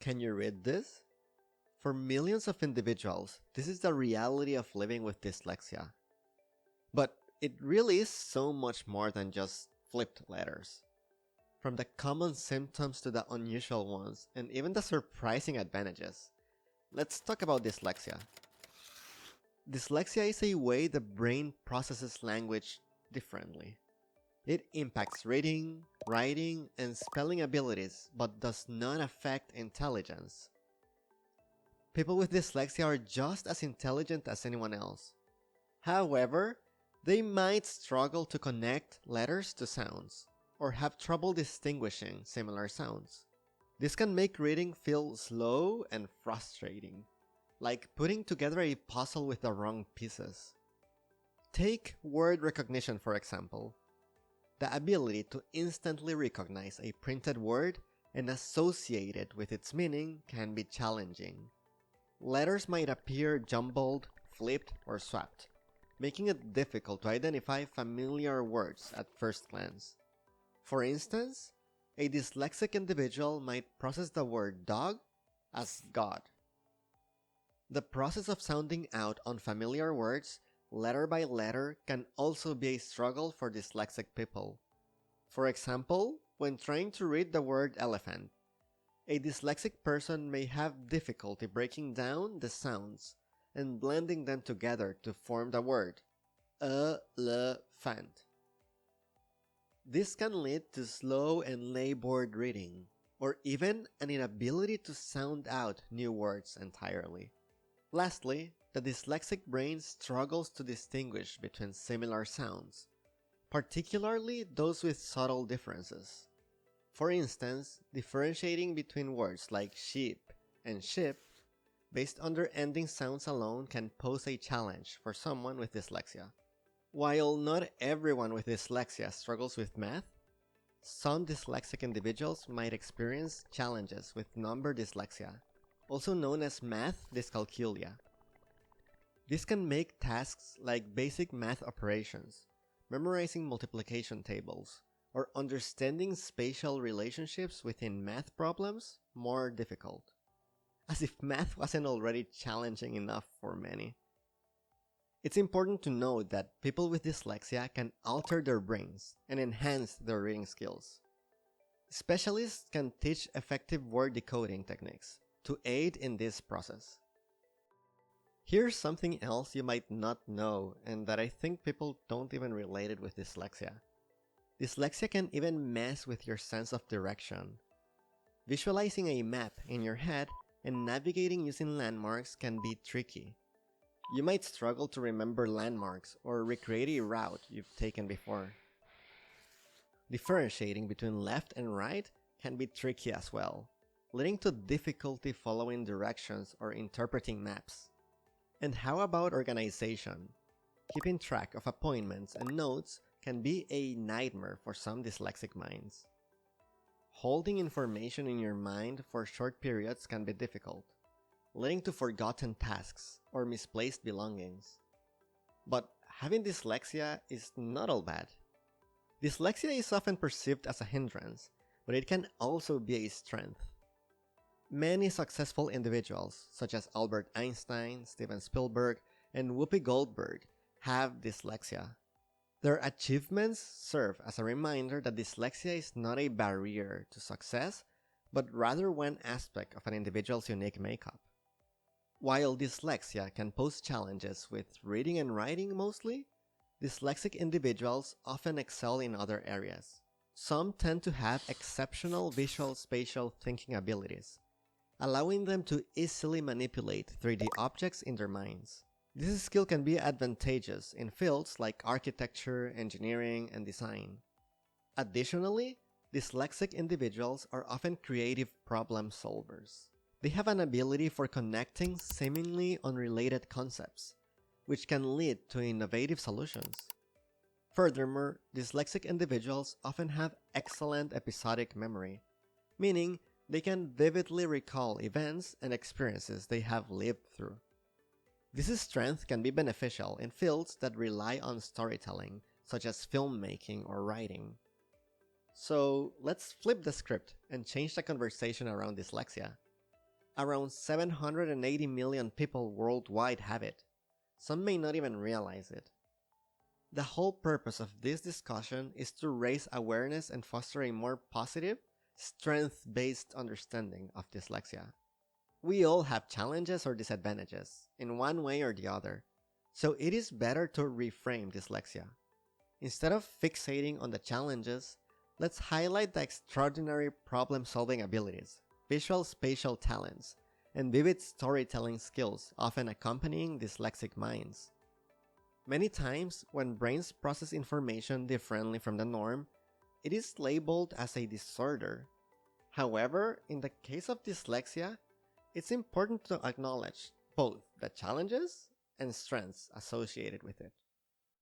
Can you read this? For millions of individuals, this is the reality of living with dyslexia. But it really is so much more than just flipped letters. From the common symptoms to the unusual ones, and even the surprising advantages. Let's talk about dyslexia. Dyslexia is a way the brain processes language differently. It impacts reading, writing, and spelling abilities, but does not affect intelligence. People with dyslexia are just as intelligent as anyone else. However, they might struggle to connect letters to sounds, or have trouble distinguishing similar sounds. This can make reading feel slow and frustrating, like putting together a puzzle with the wrong pieces. Take word recognition for example. The ability to instantly recognize a printed word and associate it with its meaning can be challenging. Letters might appear jumbled, flipped, or swapped, making it difficult to identify familiar words at first glance. For instance, a dyslexic individual might process the word dog as God. The process of sounding out unfamiliar words letter by letter can also be a struggle for dyslexic people. For example, when trying to read the word elephant, a dyslexic person may have difficulty breaking down the sounds and blending them together to form the word elephant. This can lead to slow and labored reading, or even an inability to sound out new words entirely. Lastly, the dyslexic brain struggles to distinguish between similar sounds, particularly those with subtle differences. For instance, differentiating between words like sheep and ship based on their ending sounds alone can pose a challenge for someone with dyslexia. While not everyone with dyslexia struggles with math, some dyslexic individuals might experience challenges with number dyslexia, also known as math dyscalculia. This can make tasks like basic math operations, memorizing multiplication tables, or understanding spatial relationships within math problems more difficult. As if math wasn't already challenging enough for many. It's important to note that people with dyslexia can alter their brains and enhance their reading skills. Specialists can teach effective word decoding techniques to aid in this process. Here's something else you might not know and that I think people don't even relate it with dyslexia. Dyslexia can even mess with your sense of direction. Visualizing a map in your head and navigating using landmarks can be tricky. You might struggle to remember landmarks or recreate a route you've taken before. Differentiating between left and right can be tricky as well, leading to difficulty following directions or interpreting maps. And how about organization? Keeping track of appointments and notes can be a nightmare for some dyslexic minds. Holding information in your mind for short periods can be difficult, leading to forgotten tasks or misplaced belongings. But having dyslexia is not all bad. Dyslexia is often perceived as a hindrance, but it can also be a strength. Many successful individuals, such as Albert Einstein, Steven Spielberg, and Whoopi Goldberg, have dyslexia. Their achievements serve as a reminder that dyslexia is not a barrier to success, but rather one aspect of an individual's unique makeup. While dyslexia can pose challenges with reading and writing mostly, dyslexic individuals often excel in other areas. Some tend to have exceptional visual spatial thinking abilities, allowing them to easily manipulate 3D objects in their minds. This skill can be advantageous in fields like architecture, engineering, and design. Additionally, dyslexic individuals are often creative problem solvers. They have an ability for connecting seemingly unrelated concepts, which can lead to innovative solutions. Furthermore, dyslexic individuals often have excellent episodic memory, meaning they can vividly recall events and experiences they have lived through. This strength can be beneficial in fields that rely on storytelling, such as filmmaking or writing. So let's flip the script and change the conversation around dyslexia. Around 780 million people worldwide have it. Some may not even realize it. The whole purpose of this discussion is to raise awareness and foster a more positive, strength-based understanding of dyslexia. We all have challenges or disadvantages, in one way or the other, so it is better to reframe dyslexia. Instead of fixating on the challenges, let's highlight the extraordinary problem-solving abilities, visual spatial talents, and vivid storytelling skills often accompanying dyslexic minds. Many times, when brains process information differently from the norm, it is labeled as a disorder. However, in the case of dyslexia, it's important to acknowledge both the challenges and strengths associated with it.